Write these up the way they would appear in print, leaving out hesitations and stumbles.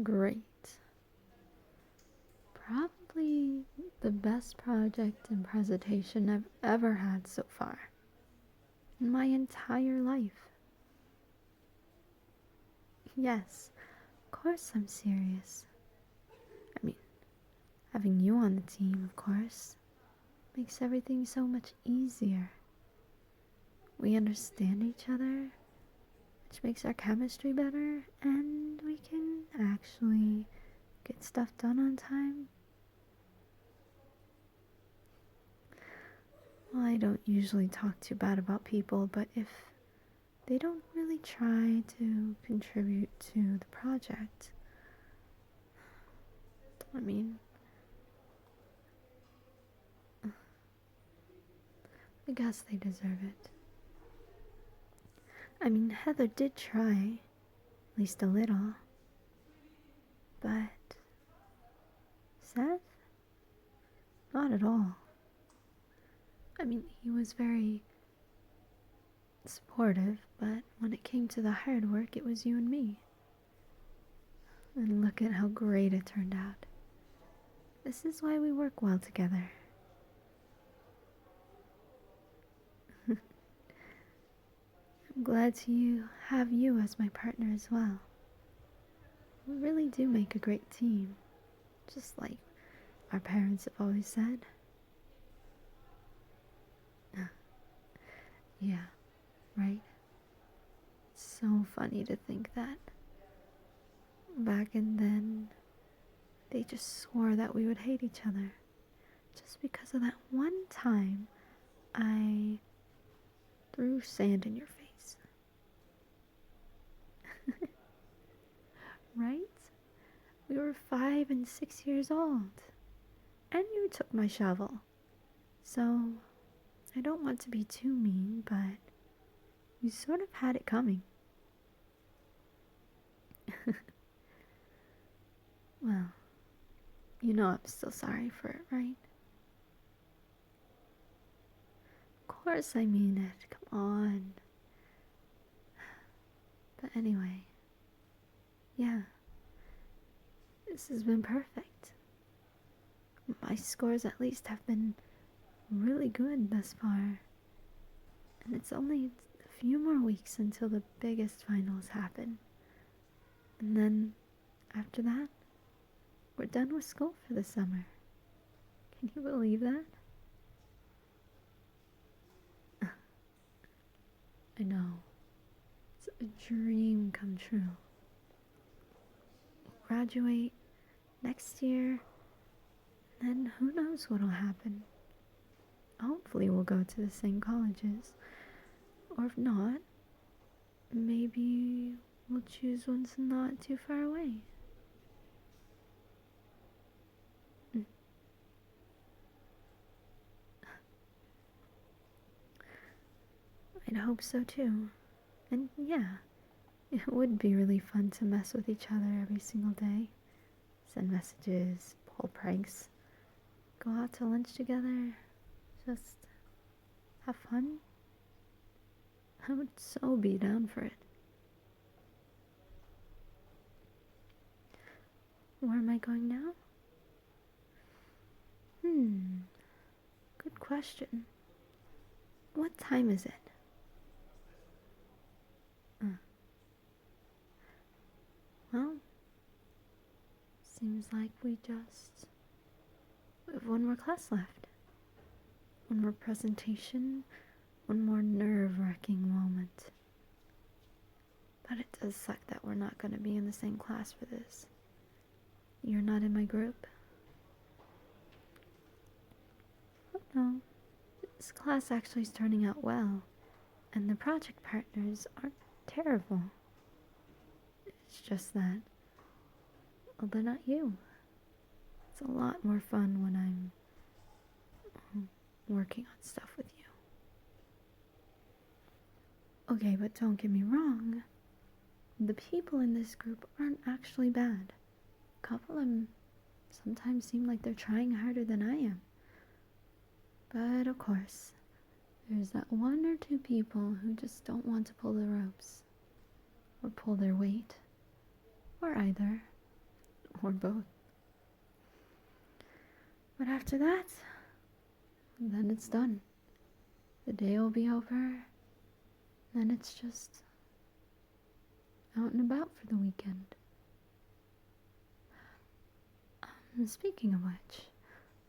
Great. Probably the best project and presentation I've ever had so far in my entire life. Yes, of course I'm serious. I mean, having you on the team, of course, makes everything so much easier. We understand each other, which makes our chemistry better, and we can actually get stuff done on time. Well, I don't usually talk too bad about people, but if they don't really try to contribute to the project, I mean, I guess they deserve it. I mean, Heather did try, at least a little, but Seth? Not at all. I mean, he was very supportive, but when it came to the hard work, it was you and me. And look at how great it turned out. This is why we work well together. I'm glad to have you as my partner as well. We really do make a great team, just like our parents have always said. Yeah, right? It's so funny to think that back and then they just swore that we would hate each other just because of that one time I threw sand in your face. Right? We were 5 and 6 years old, and you took my shovel. So, I don't want to be too mean, but you sort of had it coming. Well, you know I'm still sorry for it, right? Of course I mean it, come on. But anyway, yeah, this has been perfect. My scores at least have been really good thus far. And it's only a few more weeks until the biggest finals happen. And then, after that, we're done with school for the summer. Can you believe that? I know. It's a dream come true. We'll graduate next year, and then who knows what'll happen. Hopefully we'll go to the same colleges. Or if not, maybe we'll choose ones not too far away. I'd hope so too. And yeah, it would be really fun to mess with each other every single day. Send messages, pull pranks, go out to lunch together, just have fun. I would so be down for it. Where am I going now? Good question. What time is it? Well, seems like we have one more class left. One more presentation, one more nerve-wracking moment. But it does suck that we're not going to be in the same class for this. You're not in my group. Oh no, this class actually is turning out well, and the project partners aren't terrible. It's just that, well, they're not you. It's a lot more fun when I'm working on stuff with you. Okay, but don't get me wrong. The people in this group aren't actually bad. A couple of them sometimes seem like they're trying harder than I am. But of course, there's that one or two people who just don't want to pull the ropes, or pull their weight, or either. or both. But after that, then it's done. The day will be over, then it's just out and about for the weekend. Speaking of which,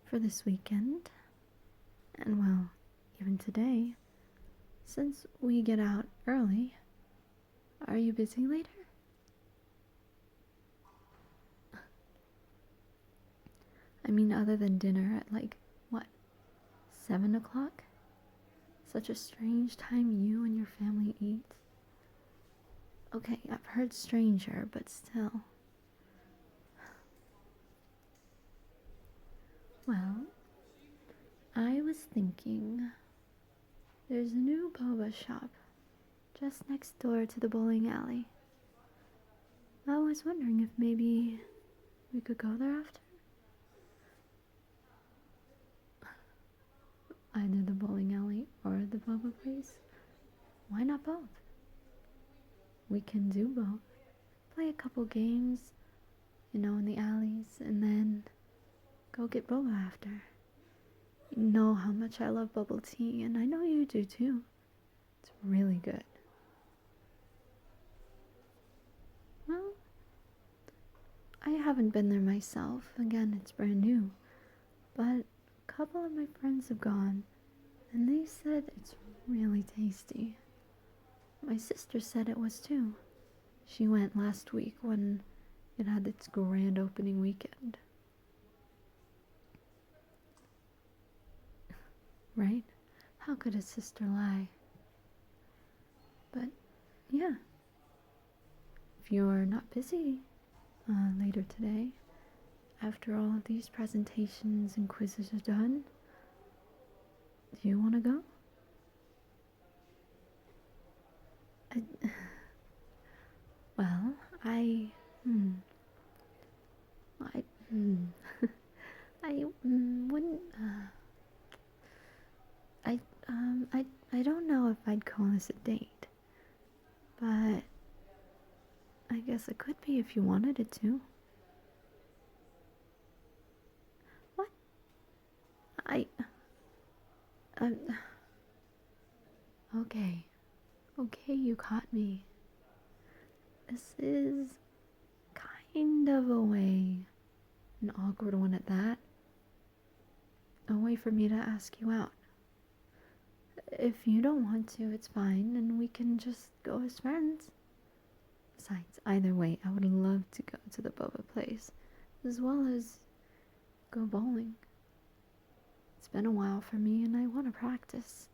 for this weekend, and well, even today, since we get out early, are you busy later? I mean, other than dinner at like, what, 7 o'clock? Such a strange time you and your family eat. Okay, I've heard stranger, but still. Well, I was thinking there's a new boba shop just next door to the bowling alley. I was wondering if maybe we could go there after? Either the bowling alley or the boba place. Why not both? We can do both. Play a couple games, in the alleys, and then go get boba after. You know how much I love bubble tea, and I know you do too. It's really good. Well, I haven't been there myself. Again, it's brand new. But a couple of my friends have gone, and they said it's really tasty. My sister said it was too. She went last week when it had its grand opening weekend. Right? How could a sister lie? But, yeah. If you're not busy later today, after all of these presentations and quizzes are done, do you want to go? Well, I wouldn't, I don't know if I'd call this a date, but I guess it could be if you wanted it to. What? Okay. Okay, you caught me. This is kind of a way, an awkward one at that, a way for me to ask you out. If you don't want to, it's fine, and we can just go as friends. Besides, either way, I would love to go to the boba place, as well as go bowling. It's been a while for me, and I want to practice.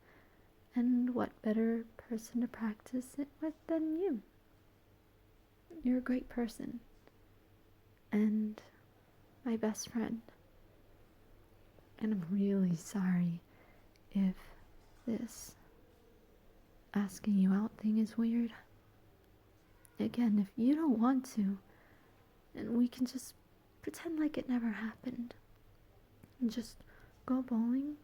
And what better person to practice it with than you? You're a great person, and my best friend. And I'm really sorry if this asking you out thing is weird. Again, if you don't want to, and we can just pretend like it never happened. And just go bowling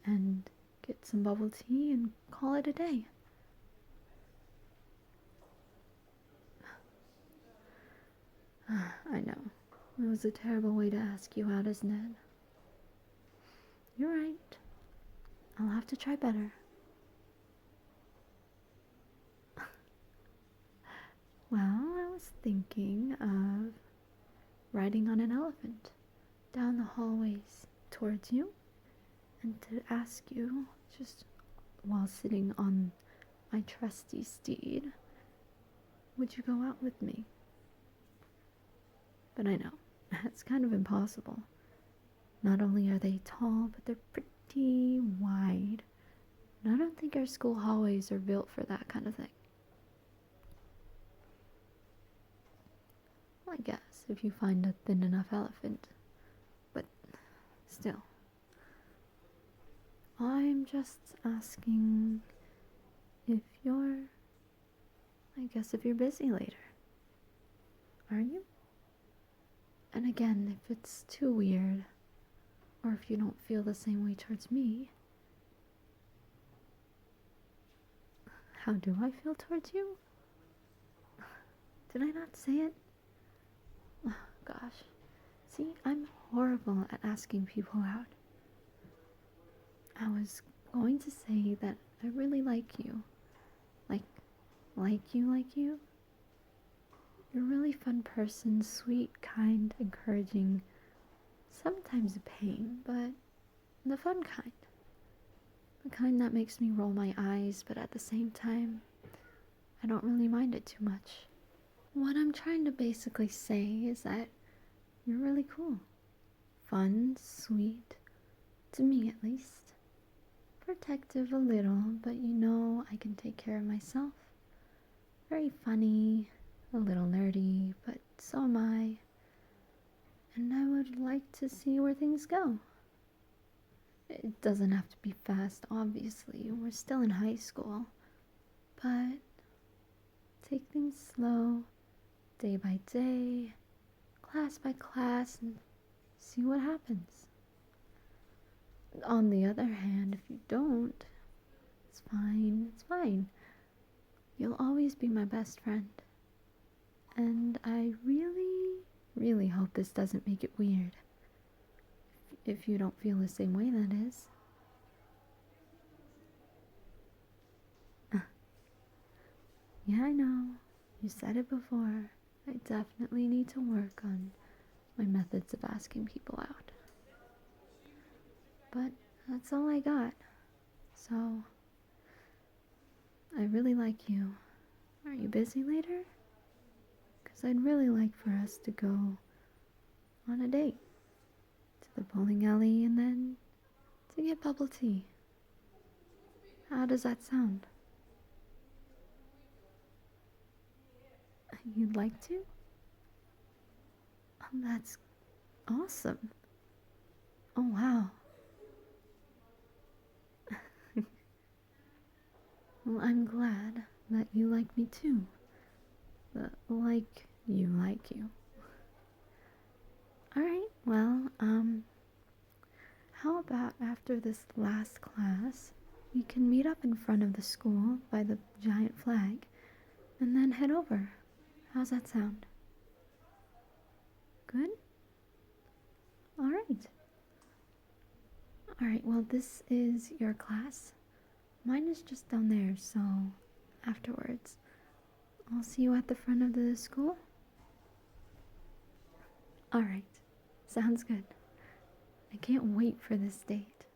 and get some bubble tea and call it a day. I know. It was a terrible way to ask you out, isn't it? You're right. I'll have to try better. Well, I was thinking of riding on an elephant down the hallways towards you, and to ask you, just while sitting on my trusty steed, would you go out with me? But I know, it's kind of impossible. Not only are they tall, but they're pretty wide. And I don't think our school hallways are built for that kind of thing. Well, I guess, if you find a thin enough elephant. But still. I'm just asking if you're busy later. Are you? And again, if it's too weird, or if you don't feel the same way towards me, how do I feel towards you? Did I not say it? gosh. See, I'm horrible at asking people out. I was going to say that I really like you. Like you. You're a really fun person, sweet, kind, encouraging, sometimes a pain, but the fun kind. The kind that makes me roll my eyes, but at the same time, I don't really mind it too much. What I'm trying to basically say is that you're really cool. Fun, sweet, to me at least. Protective a little, but you know I can take care of myself. Very funny, a little nerdy, but so am I. And I would like to see where things go. It doesn't have to be fast, obviously. We're still in high school. But take things slow, day by day, class by class, and see what happens. On the other hand, if you don't, it's fine. You'll always be my best friend. And I really hope this doesn't make it weird. If you don't feel the same way, that is. Yeah, I know. You said it before. I definitely need to work on my methods of asking people out. But that's all I got. So, I really like you. Are you busy later? Because I'd really like for us to go on a date. To the bowling alley and then to get bubble tea. How does that sound? You'd like to? Oh, that's awesome. Oh, wow. Well, I'm glad that you like me too. Like you. Alright, well, how about after this last class, we can meet up in front of the school by the giant flag and then head over. How's that sound? Good? Alright. Alright, well, this is your class. Mine is just down there, so afterwards, I'll see you at the front of the school. Alright, sounds good. I can't wait for this date.